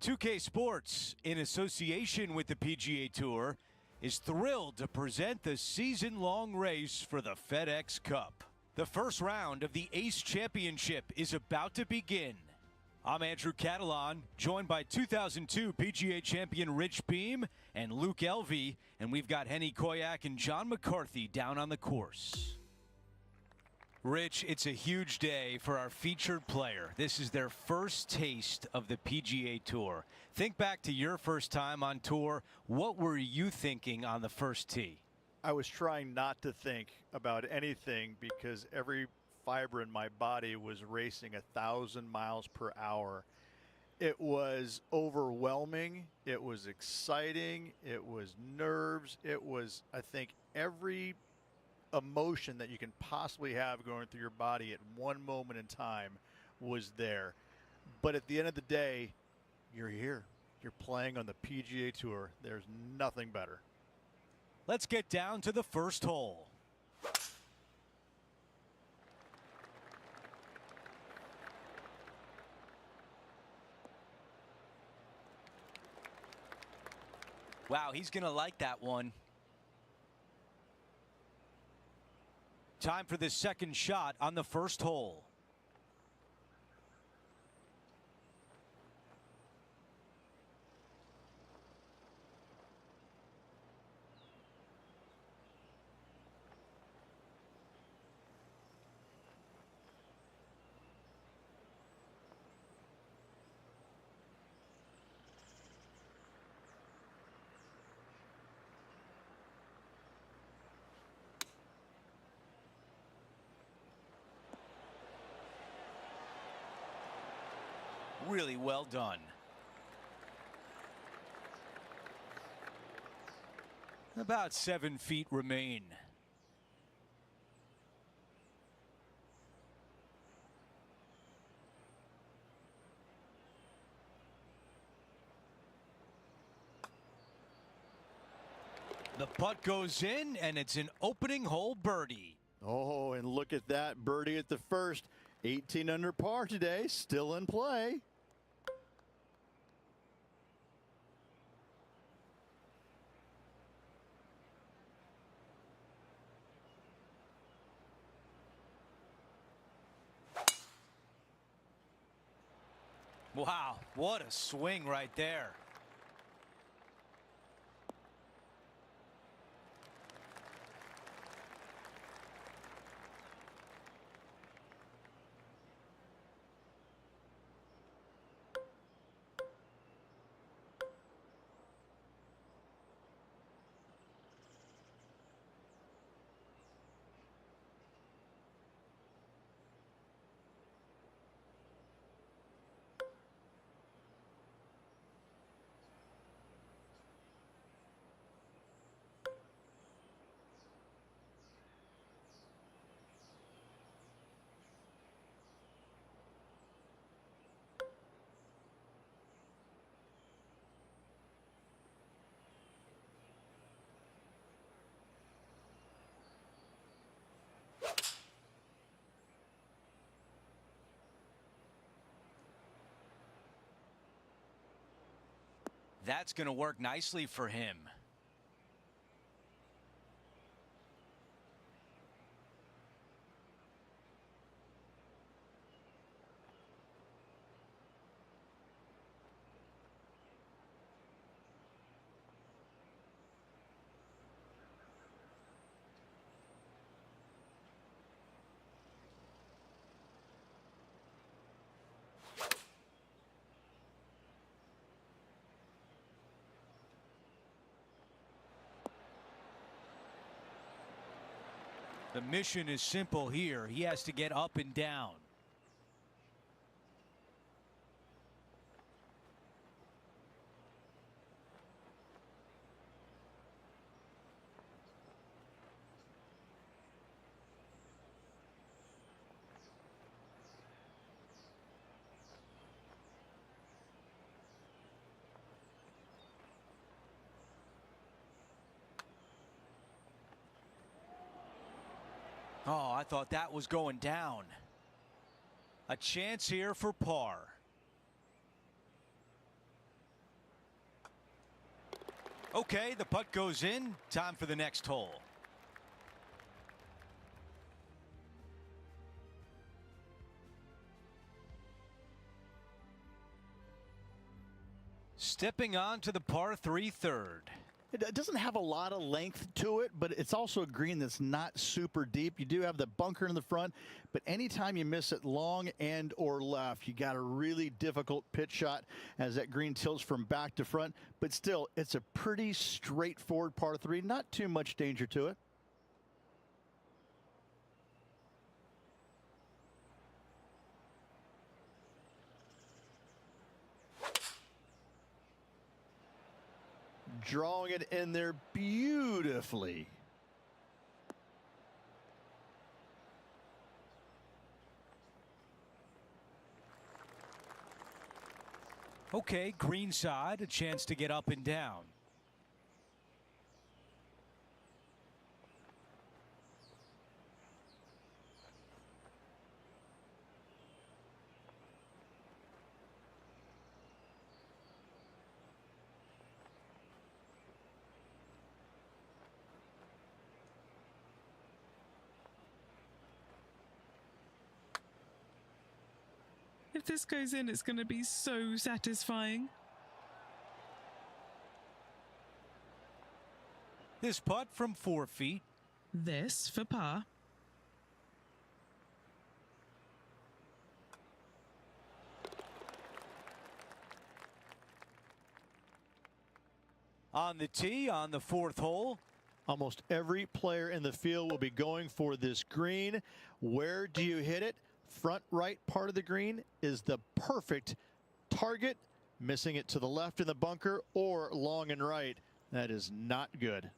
2K Sports, in association with the PGA Tour, is thrilled to present the season-long race for the FedEx Cup. The first round of the Ace Championship is about to begin. I'm Andrew Catalan, joined by 2002 PGA champion Rich Beem and Luke Elvey, and we've got Henny Koyak and John McCarthy down on the course. Rich, it's a huge day for our featured player. This is their first taste of the PGA Tour. Think back to your first time on tour. What were you thinking on the first tee? I was trying not to think about anything because every fiber in my body was racing 1,000 miles per hour. It was overwhelming. It was exciting. It was nerves. It was, I think, every emotion that you can possibly have going through your body at one moment in time was there. But at the end of the day, you're here. You're playing on the PGA Tour. There's nothing better. Let's get down to the first hole. Wow, he's going to like that one. Time for the second shot on the first hole. Really well done. About 7 feet remain. The putt goes in, and it's an opening hole birdie. Oh, and look at that birdie at the first. 18 under par today, still in play. Wow, what a swing right there. That's going to work nicely for him. The mission is simple here. He has to get up and down. Oh, I thought that was going down. A chance here for par. Okay, the putt goes in. Time for the next hole. Stepping on to the par 3 third. It doesn't have a lot of length to it, but it's also a green that's not super deep. You do have the bunker in the front, but anytime you miss it long and or left, you got a really difficult pitch shot as that green tilts from back to front. But still, it's a pretty straightforward par 3, not too much danger to it. Drawing it in there beautifully. Okay, green side, a chance to get up and down. If this goes in, it's going to be so satisfying. This putt from 4 feet. This for par. On the tee on the 4th hole. Almost every player in the field will be going for this green. Where do you hit it? Front right part of the green is the perfect target. Missing it to the left in the bunker or long and right, that is not good.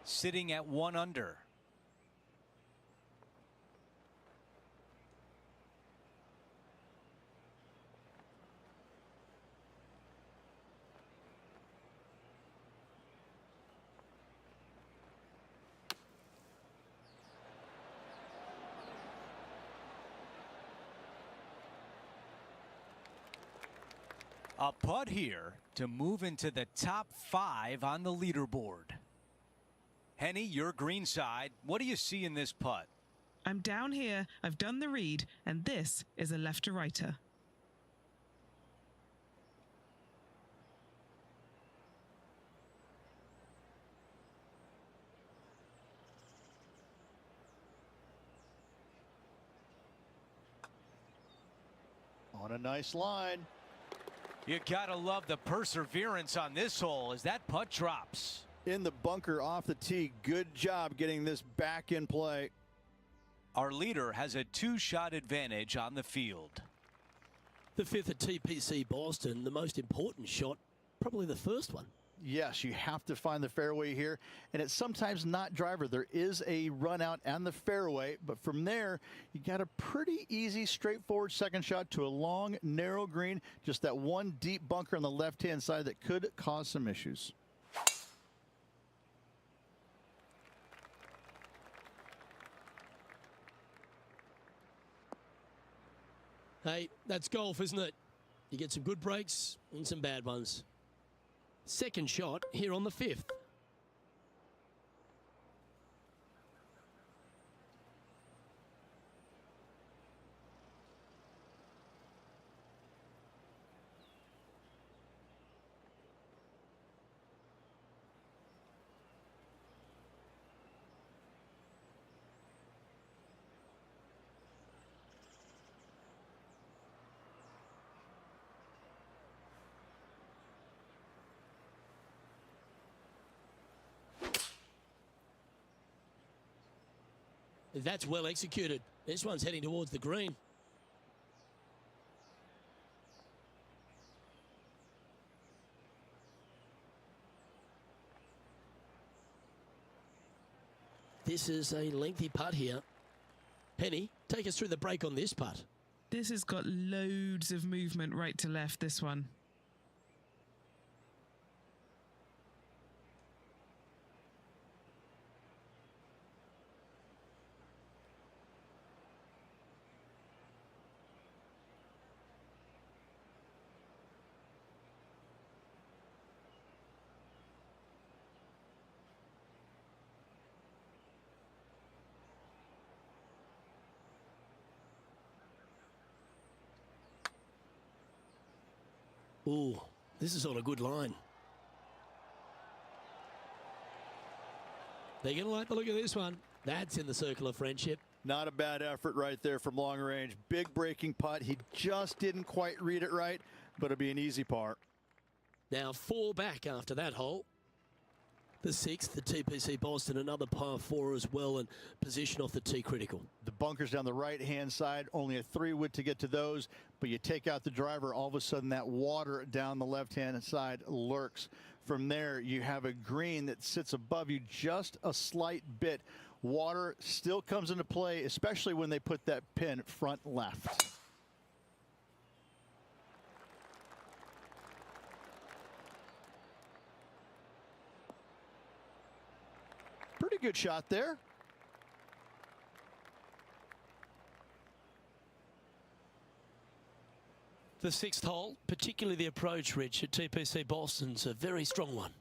Sitting at 1 under. A putt here to move into the top 5 on the leaderboard. Henny, your green side. What do you see in this putt? I'm down here, I've done the read, and this is a left to righter. On a nice line. You gotta love the perseverance on this hole as that putt drops. In the bunker off the tee. Good job getting this back in play. Our leader has a 2-shot advantage on the field. The 5th at TPC Boston, the most important shot, probably the first one. Yes, you have to find the fairway here, and it's sometimes not driver. There is a run out and the fairway, but from there, you got a pretty easy, straightforward second shot to a long, narrow green. Just that one deep bunker on the left-hand side that could cause some issues. Hey, that's golf, isn't it? You get some good breaks and some bad ones. Second shot here on the 5th. That's well executed. This one's heading towards the green. This is a lengthy putt here. Penny, take us through the break on this putt. This has got loads of movement right to left, this one. Ooh, this is on a good line. They're going to like the look of this one. That's in the circle of friendship. Not a bad effort right there from long range. Big breaking putt. He just didn't quite read it right, but it'll be an easy par. Now 4 back after that hole. The 6th, the TPC Boston, another par 4 as well, and position off the tee critical. The bunkers down the right-hand side, only a 3-wood to get to those, but you take out the driver, all of a sudden that water down the left-hand side lurks. From there, you have a green that sits above you just a slight bit. Water still comes into play, especially when they put that pin front left. Pretty good shot there. The 6th hole, particularly the approach, Rich, at TPC Boston's a very strong one.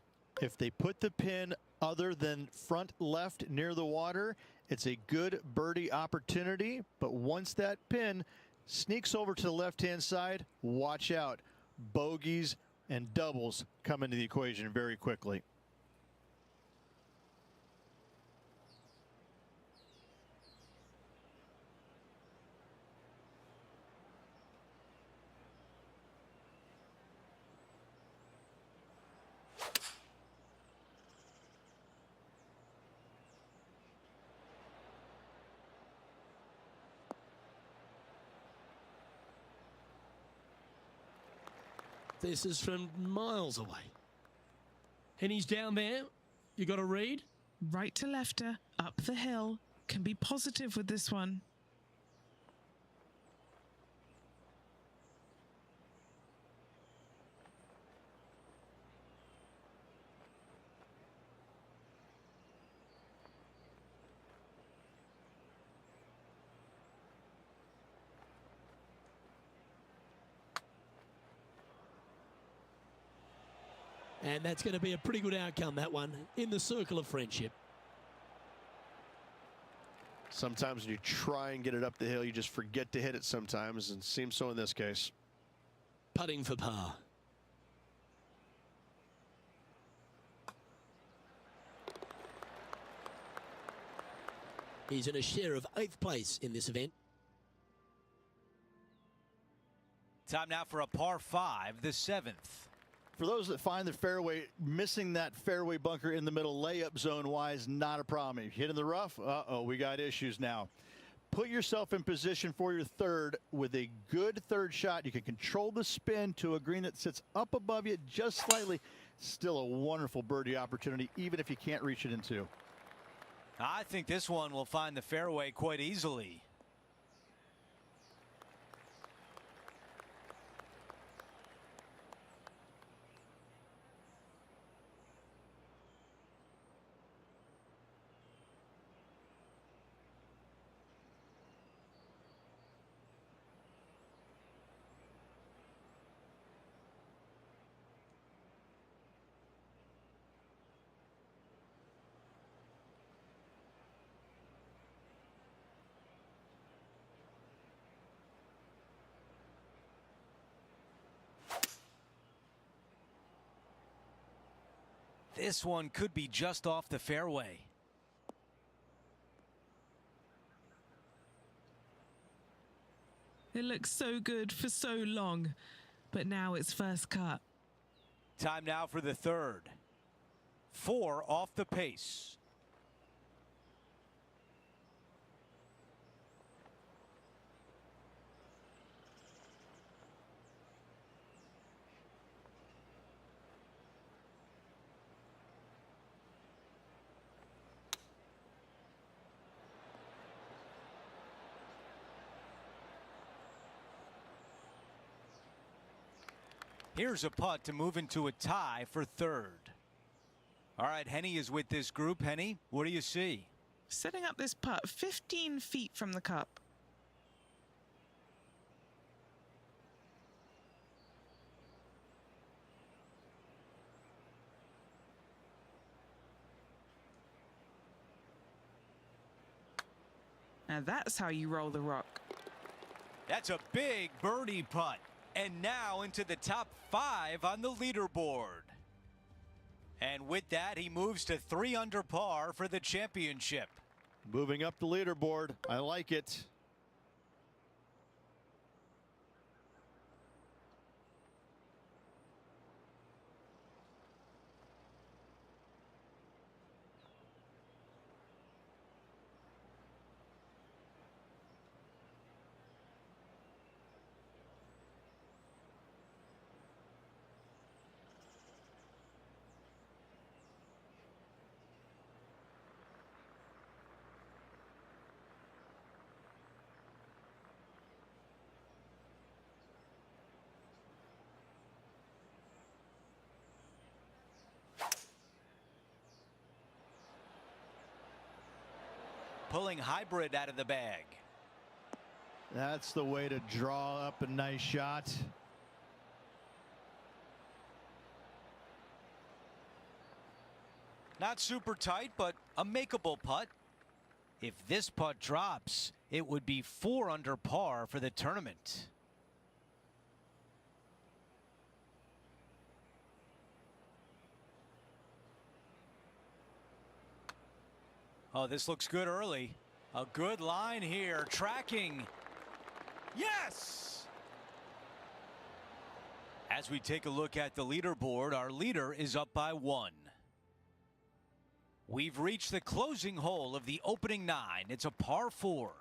If they put the pin other than front left near the water, it's a good birdie opportunity. But once that pin sneaks over to the left-hand side, watch out. Bogeys and doubles come into the equation very quickly. This is from miles away. And he's down there. You got to read. Right to lefter, up the hill. Can be positive with this one. And that's going to be a pretty good outcome, that one, in the circle of friendship. Sometimes when you try and get it up the hill, you just forget to hit it sometimes, and seems so in this case. Putting for par. He's in a share of 8th place in this event. Time now for a par 5, the 7th. For those that find the fairway, missing that fairway bunker in the middle layup zone wise, not a problem. If you hit in the rough, uh-oh, we got issues now. Put yourself in position for your third with a good third shot. You can control the spin to a green that sits up above you just slightly. Still a wonderful birdie opportunity, even if you can't reach it in 2. I think this one will find the fairway quite easily. This one could be just off the fairway. It looks so good for so long, but now it's first cut. Time now for the third. 4 off the pace. Here's a putt to move into a tie for third. All right, Henny is with this group. Henny, what do you see? Setting up this putt 15 feet from the cup. Now that's how you roll the rock. That's a big birdie putt. And now into the top 5 on the leaderboard. And with that, he moves to 3 under par for the championship. Moving up the leaderboard. I like it. Pulling hybrid out of the bag. That's the way to draw up a nice shot. Not super tight, but a makeable putt. If this putt drops, it would be 4 under par for the tournament. Oh, this looks good early. A good line here. Tracking. Yes! As we take a look at the leaderboard, our leader is up by 1. We've reached the closing hole of the opening 9. It's a par 4.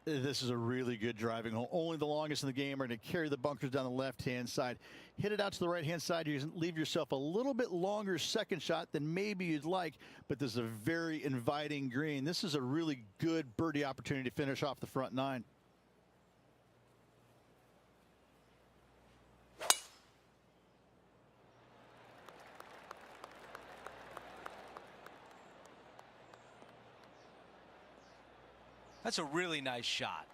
This is a really good driving hole. Only the longest in the game are going to carry the bunkers down the left-hand side. Hit it out to the right-hand side. You can leave yourself a little bit longer second shot than maybe you'd like, but this is a very inviting green. This is a really good birdie opportunity to finish off the front 9. That's a really nice shot.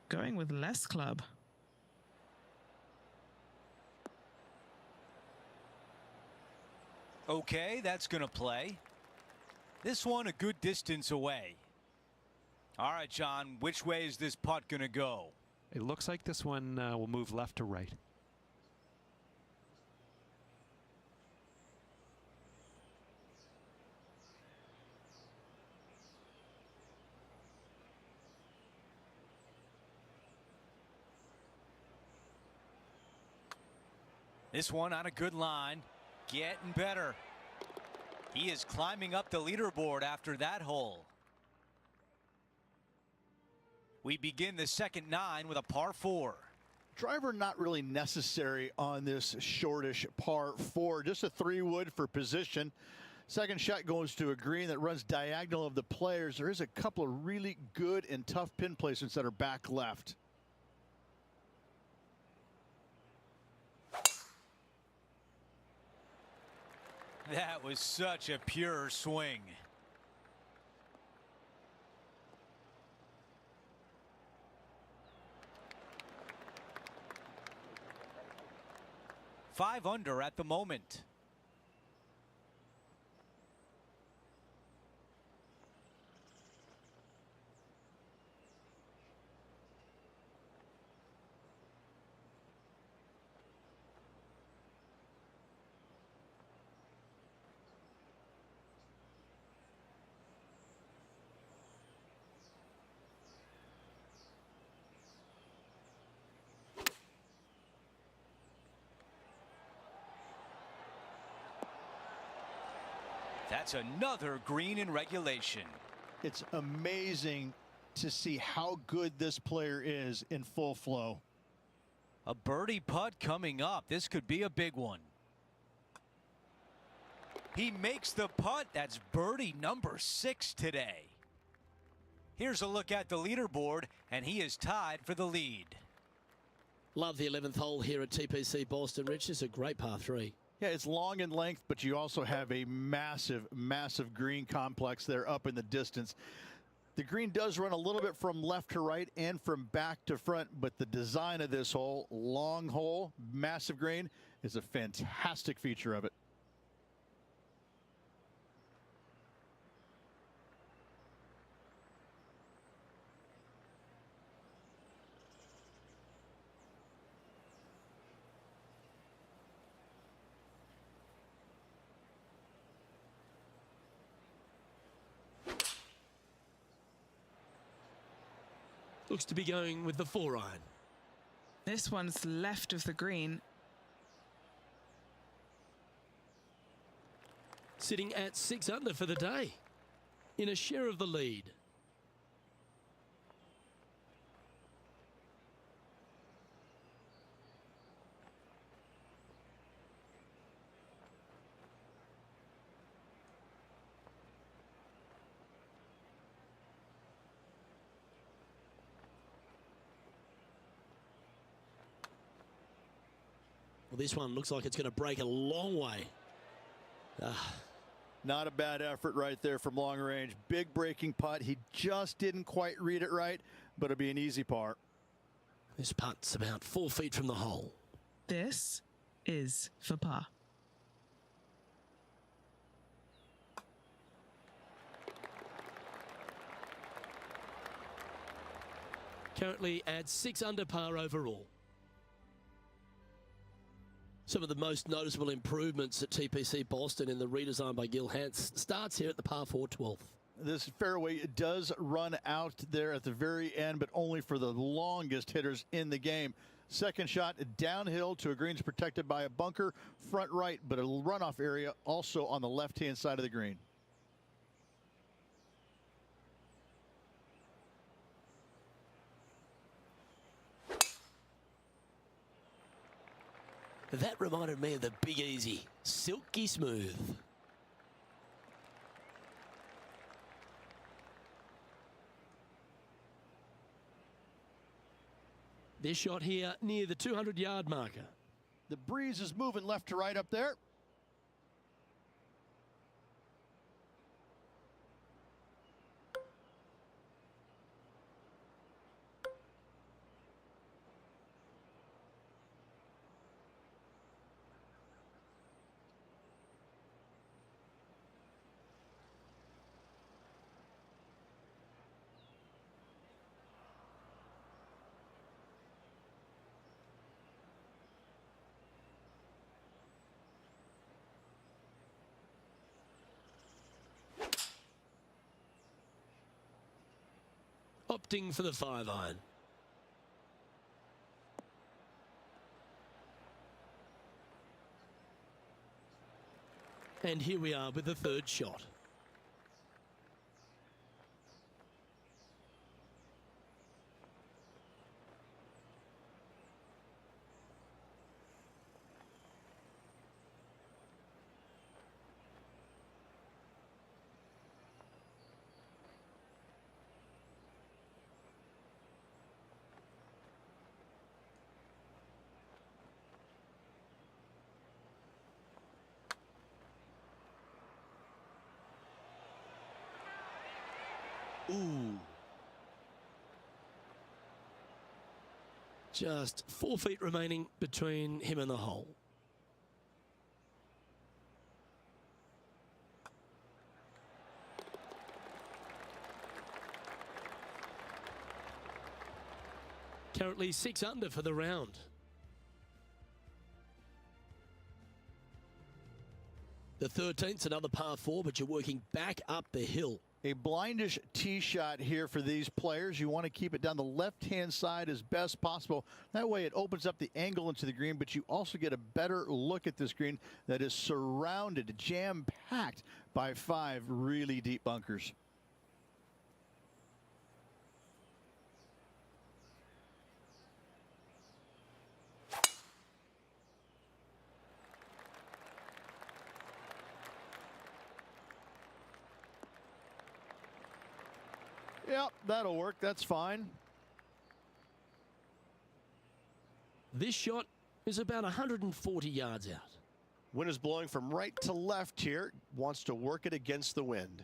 Going with less club. Okay, that's going to play. This one a good distance away. All right, John, which way is this putt going to go? It looks like this one will move left to right. This one on a good line. Getting better. He is climbing up the leaderboard after that hole. We begin the second 9 with a par 4. Driver not really necessary on this shortish par 4. Just a 3-wood for position. Second shot goes to a green that runs diagonal of the players. There is a couple of really good and tough pin placements that are back left. That was such a pure swing. Five under at the moment. That's another green in regulation. It's amazing to see how good this player is in full flow. A birdie putt coming up. This could be a big one. He makes the putt. That's birdie number 6 today. Here's a look at the leaderboard, and he is tied for the lead. Love the 11th hole here at TPC Boston, Rich. It's a great par 3. Yeah, it's long in length, but you also have a massive, massive green complex there up in the distance. The green does run a little bit from left to right and from back to front, but the design of this hole, long hole, massive green, is a fantastic feature of it. Looks to be going with the 4-iron. This one's left of the green. Sitting at 6 under for the day, in a share of the lead. Well, this one looks like it's going to break a long way. Not a bad effort right there from long range. Big breaking putt. He just didn't quite read it right, but it'll be an easy par. This putt's about 4 feet from the hole. This is for par. Currently at 6 under par overall. Some of the most noticeable improvements at TPC Boston in the redesign by Gil Hance starts here at the par 4 12th. This fairway does run out there at the very end, but only for the longest hitters in the game. Second shot downhill to a greens protected by a bunker, front right, but a runoff area also on the left-hand side of the green. That reminded me of the Big Easy, silky smooth. This shot here near the 200-yard marker. The breeze is moving left to right up there. Opting for the 5-iron. And here we are with the third shot. Ooh. Just 4 feet remaining between him and the hole. Currently 6 under for the round. The 13th's another par 4, but you're working back up the hill. A blindish tee shot here for these players. You want to keep it down the left-hand side as best possible. That way it opens up the angle into the green, but you also get a better look at this green that is surrounded, jam-packed by 5 really deep bunkers. Yep, that'll work. That's fine. This shot is about 140 yards out. Wind is blowing from right to left here. Wants to work it against the wind.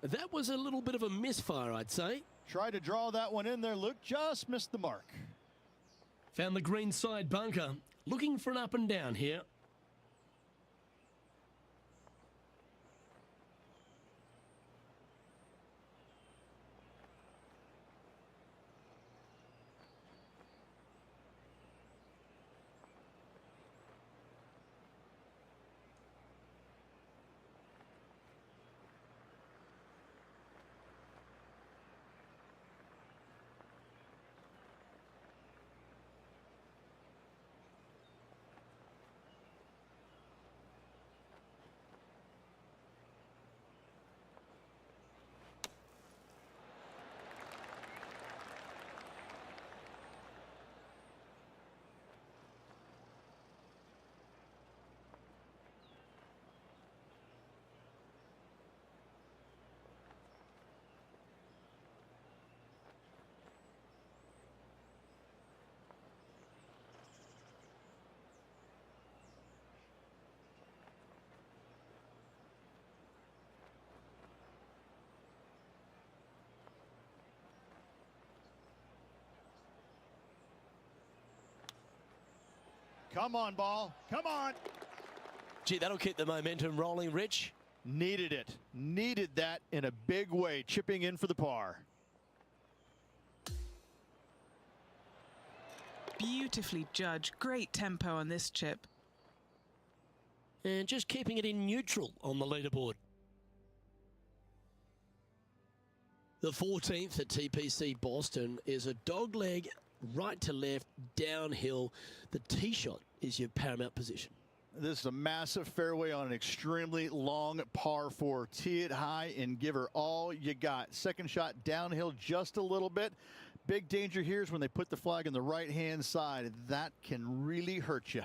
That was a little bit of a misfire, I'd say. Tried to draw that one in there. Luke just missed the mark. Found the green side bunker. Looking for an up and down here. Come on, ball. Come on. Gee, that'll keep the momentum rolling, Rich. Needed it. Needed that in a big way. Chipping in for the par. Beautifully judged. Great tempo on this chip. And just keeping it in neutral on the leaderboard. The 14th at TPC Boston is a dogleg right to left, downhill. The tee shot is your paramount position. This is a massive fairway on an extremely long par 4. Tee it high and give her all you got. Second shot downhill just a little bit. Big danger here is when they put the flag on the right-hand side. That can really hurt you.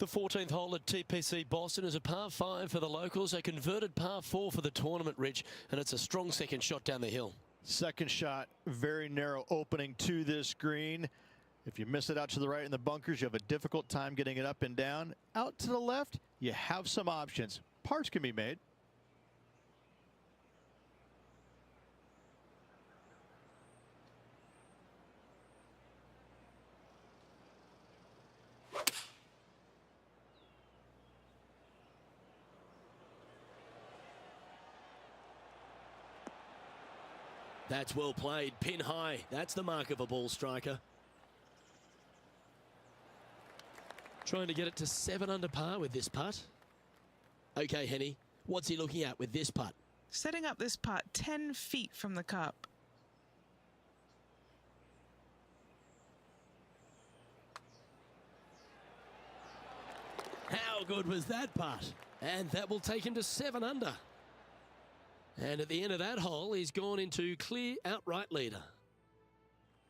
The 14th hole at TPC Boston is a par 5 for the locals, a converted par 4 for the tournament, Rich, and it's a strong second shot down the hill. Second shot, very narrow opening to this green. If you miss it out to the right in the bunkers, you have a difficult time getting it up and down. Out to the left, you have some options. Pars can be made. That's well played. Pin high. That's the mark of a ball striker. Trying to get it to 7 under par with this putt. Okay, Henny, what's he looking at with this putt? Setting up this putt 10 feet from the cup. How good was that putt? And that will take him to 7 under. And at the end of that hole, he's gone into clear outright leader.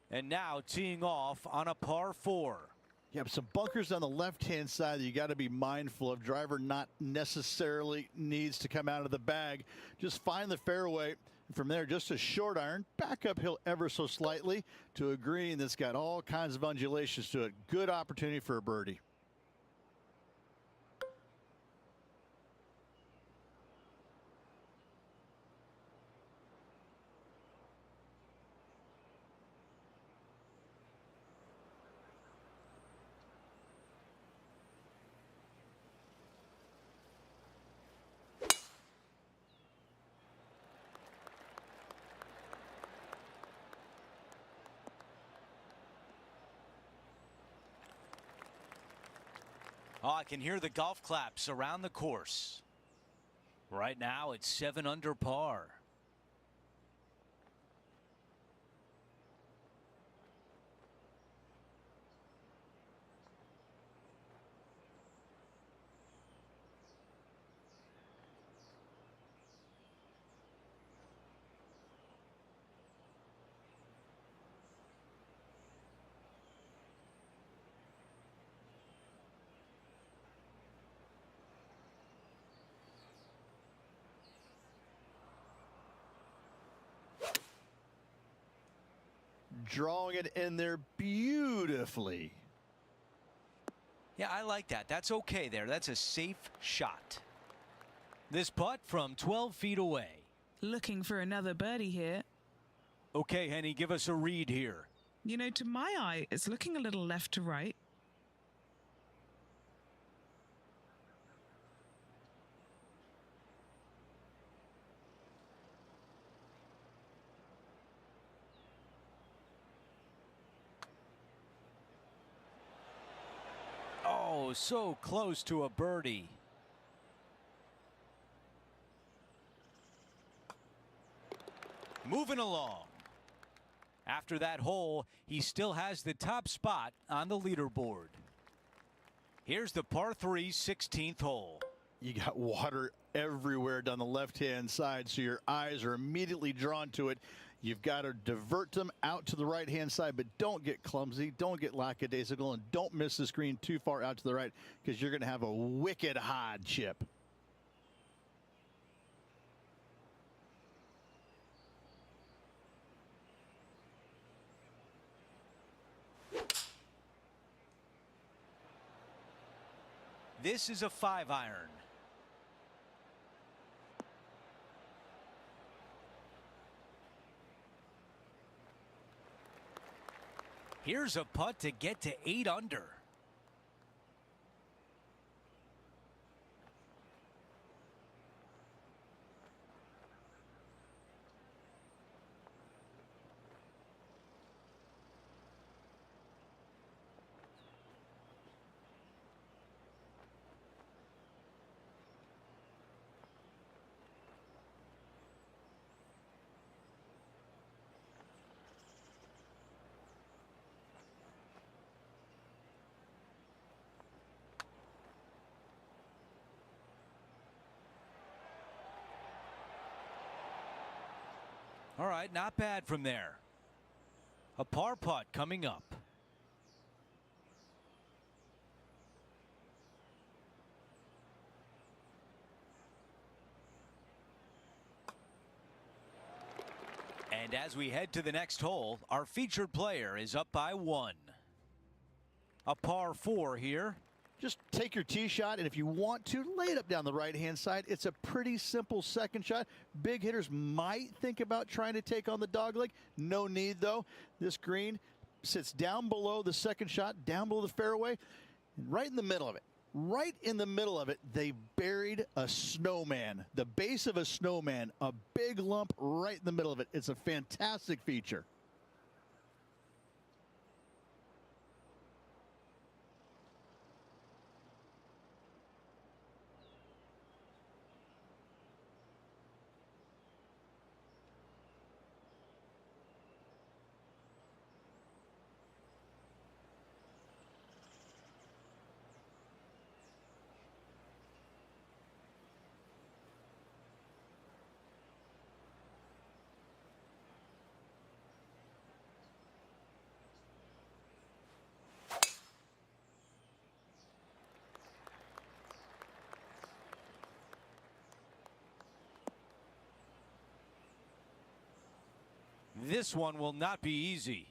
And now teeing off on a par 4. You have some bunkers on the left-hand side that you got to be mindful of. Driver not necessarily needs to come out of the bag. Just find the fairway. From there, just a short iron, back uphill ever so slightly to a green that's got all kinds of undulations to it. Good opportunity for a birdie. Oh, I can hear the golf claps around the course. Right now, it's 7 under par. Drawing it in there beautifully. Yeah, I like that. That's okay there. That's a safe shot. This putt from 12 feet away. Looking for another birdie here. Okay, Henny, give us a read here. You know, to my eye, it's looking a little left to right. Oh, so close to a birdie. Moving along. After that hole, he still has the top spot on the leaderboard. Here's the par 3 16th hole. You got water everywhere down the left-hand side, so your eyes are immediately drawn to it. You've got to divert them out to the right-hand side, but don't get clumsy, don't get lackadaisical, and don't miss the screen too far out to the right, because you're going to have a wicked hard chip. This is a 5-iron. Here's a putt to get to 8 under. All right, not bad from there. A par putt coming up. as we head to the next hole, our featured player is up by 1. A par 4 here. Just take your tee shot, and if you want to, lay it up down the right-hand side. It's a pretty simple second shot. Big hitters might think about trying to take on the dogleg. No need, though. This green sits down below the second shot, down below the fairway, and right in the middle of it. Right in the middle of it, they buried a snowman. The base of a snowman, a big lump right in the middle of it. It's a fantastic feature. This one will not be easy.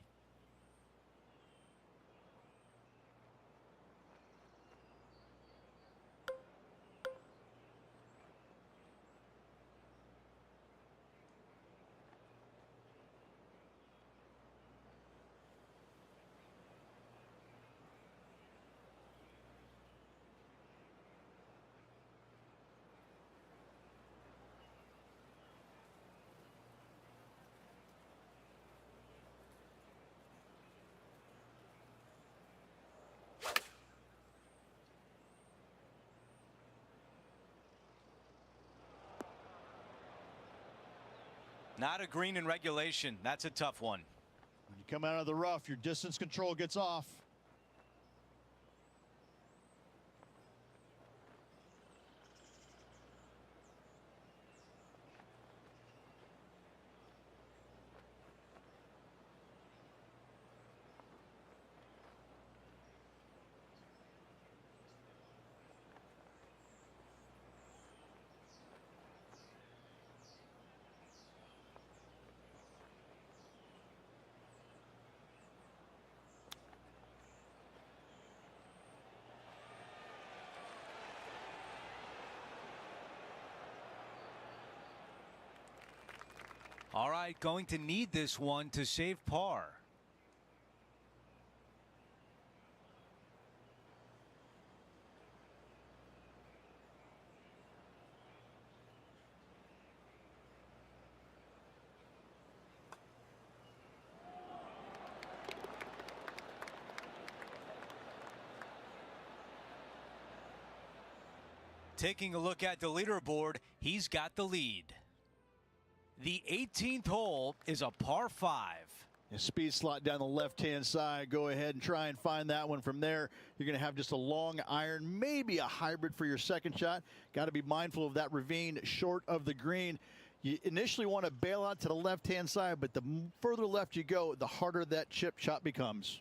Not a green in regulation. That's a tough one. When you come out of the rough, your distance control gets off. All right, going to need this one to save par. Taking a look at the leaderboard, he's got the lead. The 18th hole is a par 5. A speed slot down the left-hand side. Go ahead and try and find that one from there. You're going to have just a long iron, maybe a hybrid for your second shot. Got to be mindful of that ravine short of the green. You initially want to bail out to the left-hand side, but the further left you go, the harder that chip shot becomes.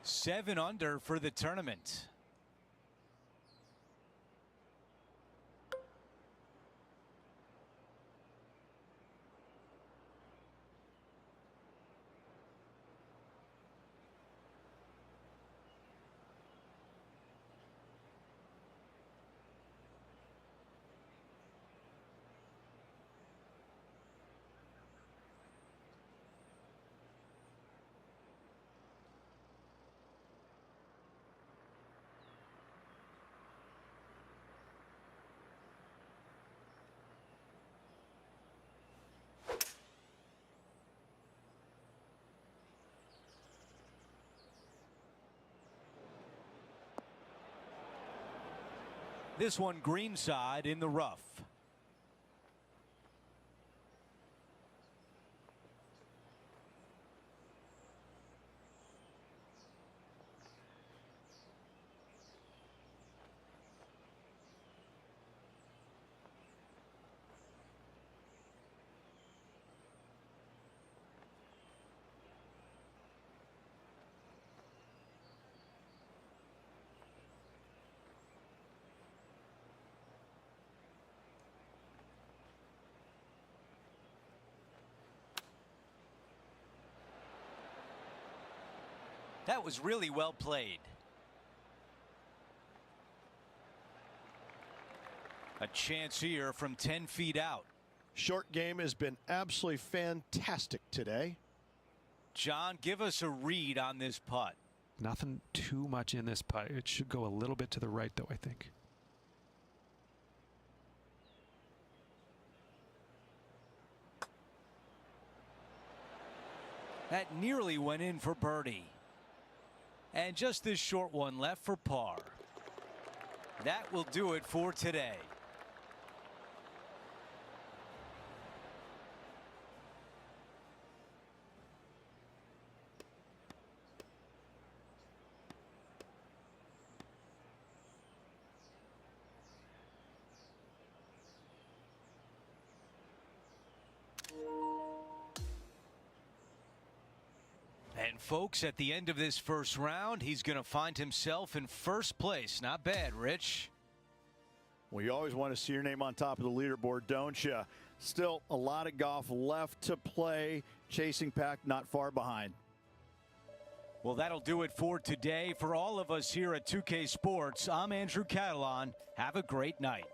Seven under for the tournament. This one greenside in the rough. That was really well played. A chance here from 10 feet out. Short game has been absolutely fantastic today. John, give us a read on this putt. Nothing too much in this putt. It should go a little bit to the right, though, I think. That nearly went in for birdie. And just this short one left for par. That will do it for today. And folks, at the end of this first round, he's going to find himself in first place. Not bad, Rich. Well, you always want to see your name on top of the leaderboard, don't you? Still a lot of golf left to play. Chasing pack not far behind. Well, that'll do it for today. For all of us here at 2K Sports, I'm Andrew Catalan. Have a great night.